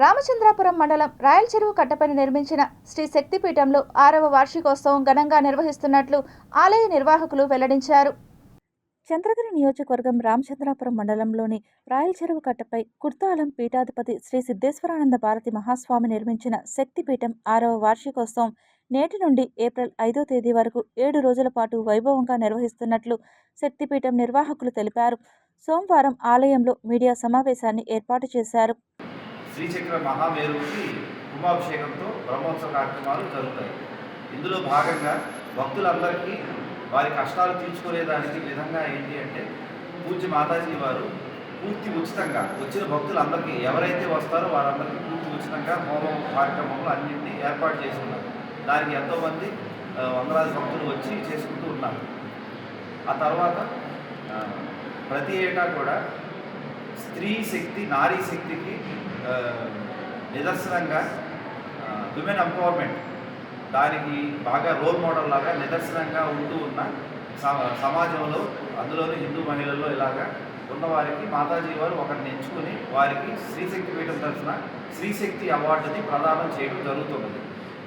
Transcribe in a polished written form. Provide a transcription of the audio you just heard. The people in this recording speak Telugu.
రామచంద్రాపురం మండలం రాయల చెరువు కట్టపైన నిర్మించిన శ్రీ శక్తిపీఠంలో 6వ వార్షికోత్సవం ఘనంగా నిర్వహిస్తున్నట్లు ఆలయ నిర్వాహకులు వెల్లడించారు. చంద్రగిరి నియోజకవర్గం రామచంద్రాపురం మండలంలోని రాయల చెరువు కట్టపై కుర్తాలం పీఠాధిపతి శ్రీ సిద్ధేశ్వరానంద భారతి మహాస్వామి నిర్మించిన శక్తిపీఠం 6వ వార్షికోత్సవం నేటి నుండి ఏప్రిల్ 5వ తేదీ వరకు 7 రోజుల పాటు వైభవంగా నిర్వహిస్తున్నట్లు శక్తిపీఠం నిర్వాహకులు తెలిపారు. సోమవారం ఆలయంలో మీడియా సమావేశాన్ని ఏర్పాటు చేశారు. శ్రీచక్ర మహామేరుకి కుంభాభిషేకంతో బ్రహ్మోత్సవ కార్యక్రమాలు జరుగుతాయి. ఇందులో భాగంగా భక్తులందరికీ వారి కష్టాలు తీర్చుకునేదానికి విధంగా ఏంటి అంటే పూజ్య మాతాజీ వారు పూర్తి ఉచితంగా వచ్చిన భక్తులందరికీ ఎవరైతే వస్తారో వారందరికీ పూర్తి ఉచితంగా హోమం కార్యక్రమంలో అన్నింటినీ ఏర్పాటు చేసి ఉన్నారు. దానికి ఎంతోమంది వందలాది భక్తులు వచ్చి చేసుకుంటూ ఉన్నారు. ఆ తర్వాత ప్రతి ఏటా కూడా స్త్రీ శక్తి నారీ శక్తికి నిదర్శనంగా విమెన్ ఎంపవర్మెంట్ దానికి బాగా రోల్ మోడల్ లాగా నిదర్శనంగా ఉంటూ ఉన్న సమాజంలో అందులోని హిందూ మహిళల్లో ఇలాగా ఉన్నవారికి మాతాజీ వారు ఒకరిని ఎంచుకుని వారికి శ్రీశక్తి పీఠం తరఫున శ్రీశక్తి అవార్డుని ప్రదానం చేయడం జరుగుతున్నది.